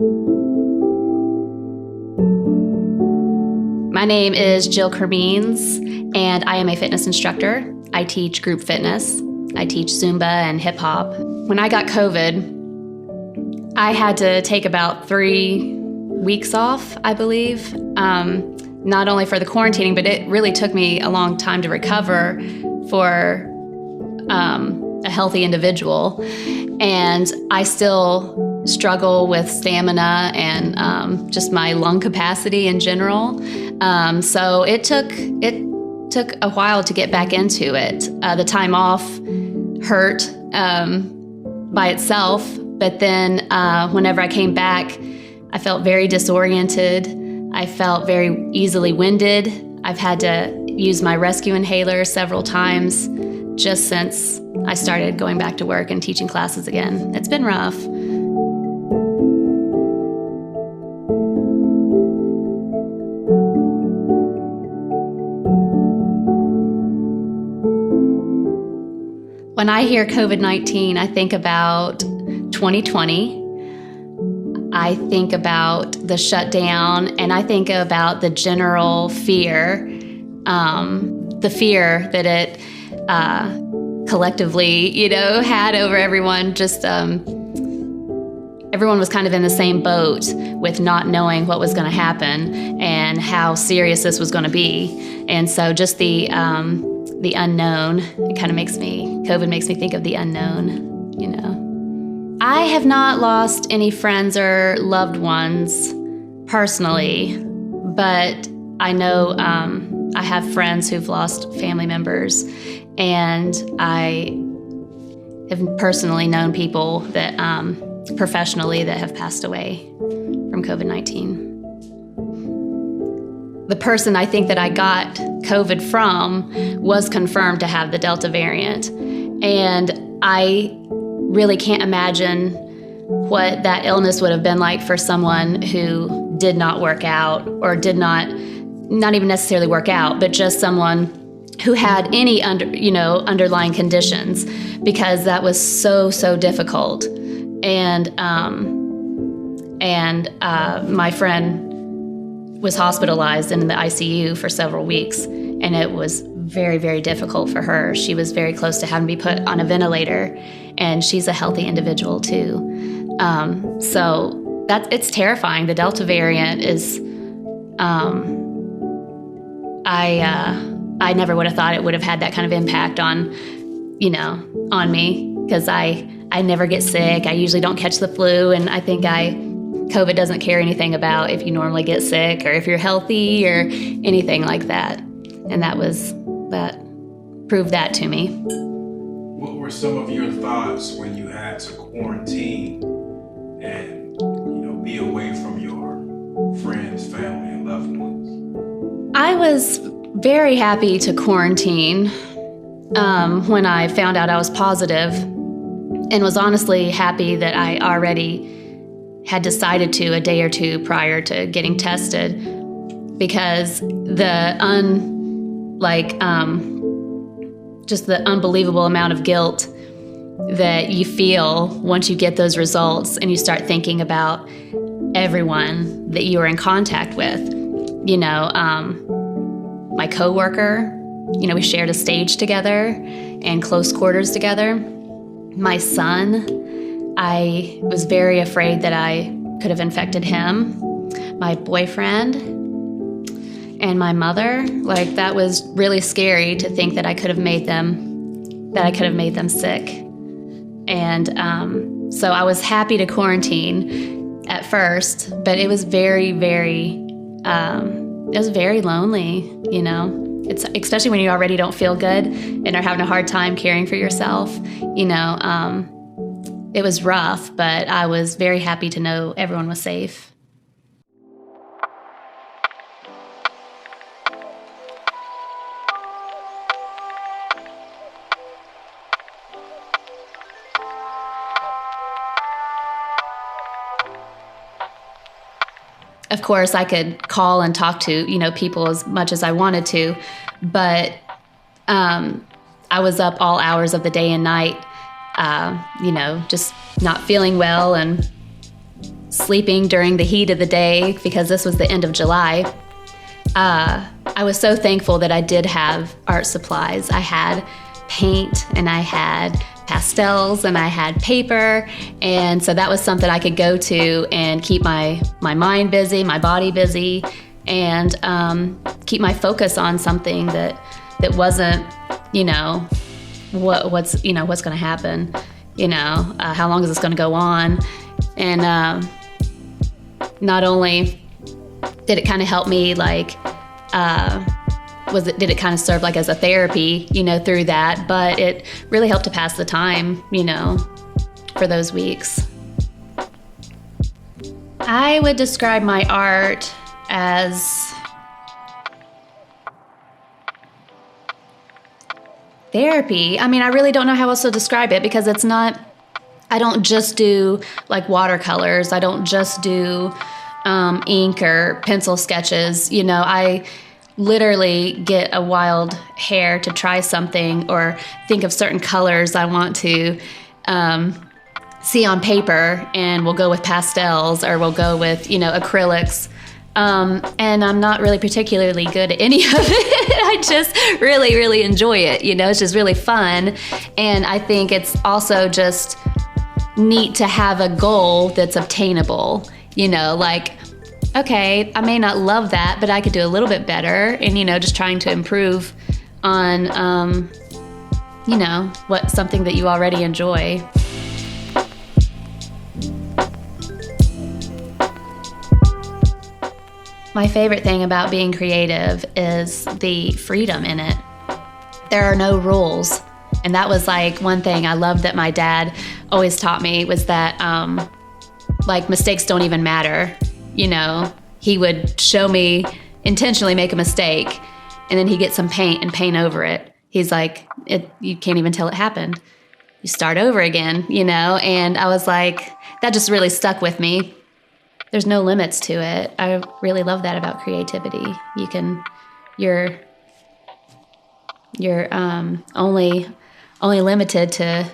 My name is Jillian Cremeans, and I am a fitness instructor. I teach group fitness. I teach Zumba and hip hop. When I got COVID, I had to take about 3 weeks off, I believe. Not only for the quarantining, but it really took me a long time to recover for a healthy individual. And I still struggle with stamina and just my lung capacity in general. So it took a while to get back into it. The time off hurt by itself, but then whenever I came back, I felt very disoriented. I felt very easily winded. I've had to use my rescue inhaler several times just since I started going back to work and teaching classes again. It's been rough. When I hear COVID-19, I think about 2020. I think about the shutdown, and I think about the general fear, the fear that it collectively, had over everyone. Just everyone was kind of in the same boat with not knowing what was going to happen and how serious this was going to be. And so just the unknown, it kind of COVID makes me think of the unknown, I have not lost any friends or loved ones personally, but I know I have friends who've lost family members, and I have personally known people that professionally that have passed away from COVID-19. The person I think that I got COVID from was confirmed to have the Delta variant, and I really can't imagine what that illness would have been like for someone who did not work out, or did not even necessarily work out, but just someone who had any underlying conditions, because that was so difficult. And my friend was hospitalized in the ICU for several weeks, and it was very, very difficult for her. She was very close to having to be put on a ventilator, and she's a healthy individual too. So it's terrifying. The Delta variant is, I never would have thought it would have had that kind of impact on me, because I never get sick. I usually don't catch the flu, and I think COVID doesn't care anything about if you normally get sick or if you're healthy or anything like that. And that proved that to me. What were some of your thoughts when you had to quarantine and, be away from your friends, family, and loved ones? I was very happy to quarantine when I found out I was positive, and was honestly happy that I already had decided to a day or two prior to getting tested, because just the unbelievable amount of guilt that you feel once you get those results, and you start thinking about everyone that you were in contact with. My coworker, we shared a stage together and close quarters together. My son, I was very afraid that I could have infected him. My boyfriend and my mother, that was really scary to think that I could have made them sick. And so I was happy to quarantine at first, but it was very, very, lonely, It's especially when you already don't feel good and are having a hard time caring for yourself, It was rough, but I was very happy to know everyone was safe. Of course, I could call and talk to, people as much as I wanted to, but I was up all hours of the day and night, just not feeling well and sleeping during the heat of the day because this was the end of July, I was so thankful that I did have art supplies. I had paint and I had pastels and I had paper, and so that was something I could go to and keep my mind busy, my body busy, and keep my focus on something that wasn't, what's going to happen, how long is this going to go on, and not only did it kind of help me did it kind of serve as a therapy, through that, but it really helped to pass the time, for those weeks. I would describe my art as therapy. I mean, I really don't know how else to describe it because it's not, I don't just do watercolors. I don't just do ink or pencil sketches. I literally get a wild hair to try something or think of certain colors I want to see on paper, and we'll go with pastels or we'll go with, acrylics. And I'm not really particularly good at any of it. I just really, really enjoy it. It's just really fun. And I think it's also just neat to have a goal that's obtainable, okay, I may not love that, but I could do a little bit better, and, just trying to improve on, something that you already enjoy. My favorite thing about being creative is the freedom in it. There are no rules. And that was one thing I loved that my dad always taught me was that, mistakes don't even matter. He would show me intentionally make a mistake, and then he'd get some paint and paint over it. He's like, you can't even tell it happened. You start over again, and I was like, that just really stuck with me. There's no limits to it. I really love that about creativity. You're only limited to,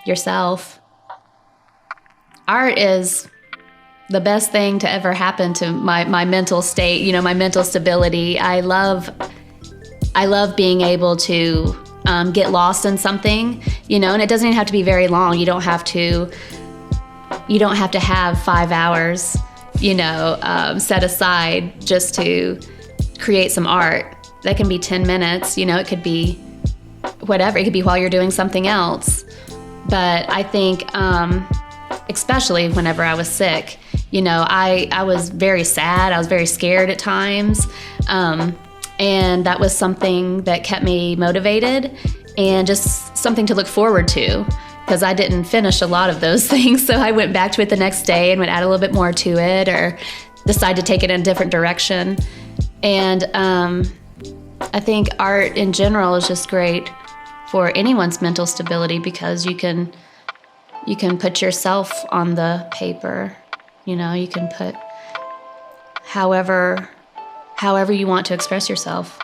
yourself. Art is the best thing to ever happen to my mental state, my mental stability. I love being able to get lost in something, and it doesn't even have to be very long. You don't have to have 5 hours, set aside just to create some art. That can be 10 minutes, it could be whatever. It could be while you're doing something else. But I think, especially whenever I was sick, I was very sad. I was very scared at times. And that was something that kept me motivated and just something to look forward to, because I didn't finish a lot of those things. So I went back to it the next day and would add a little bit more to it or decide to take it in a different direction. And I think art in general is just great for anyone's mental stability because you can put yourself on the paper. You can put however you want to express yourself.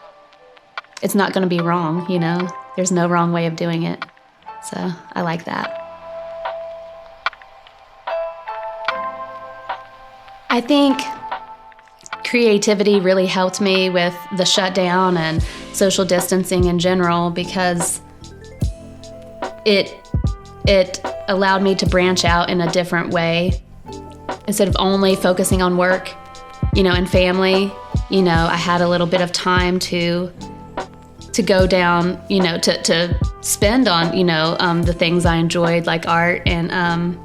It's not going to be wrong, There's no wrong way of doing it. So I like that. I think creativity really helped me with the shutdown and social distancing in general because it allowed me to branch out in a different way. Instead of only focusing on work, and family, I had a little bit of time to go down, to spend on, the things I enjoyed, like art and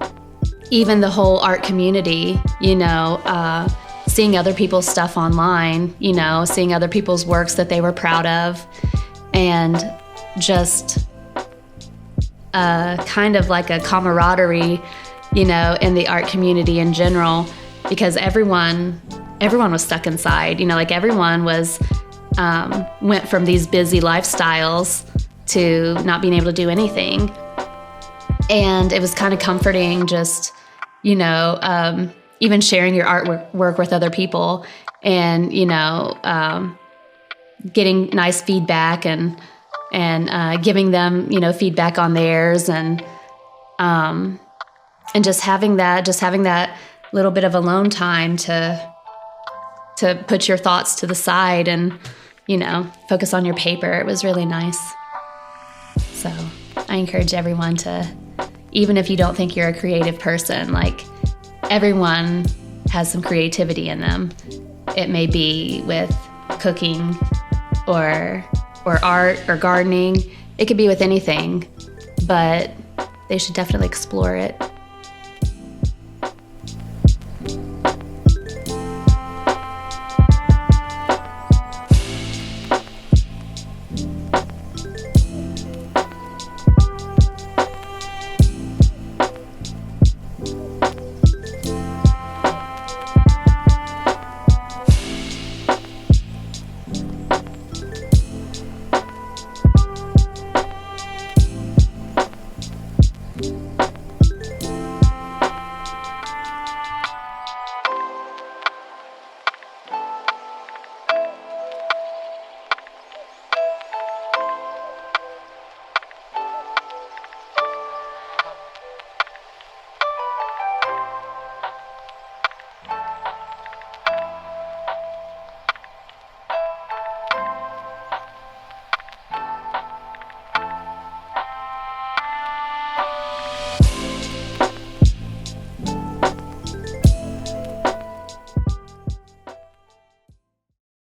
even the whole art community, seeing other people's stuff online, seeing other people's works that they were proud of, and just kind of like a camaraderie, in the art community in general, because everyone was stuck inside, everyone was went from these busy lifestyles to not being able to do anything. And it was kind of comforting just, even sharing your artwork with other people and, getting nice feedback and giving them, feedback on theirs. And And just having that little bit of alone time to put your thoughts to the side and, focus on your paper. It was really nice. So I encourage everyone to, even if you don't think you're a creative person, like everyone has some creativity in them. It may be with cooking or art or gardening. It could be with anything, but they should definitely explore it.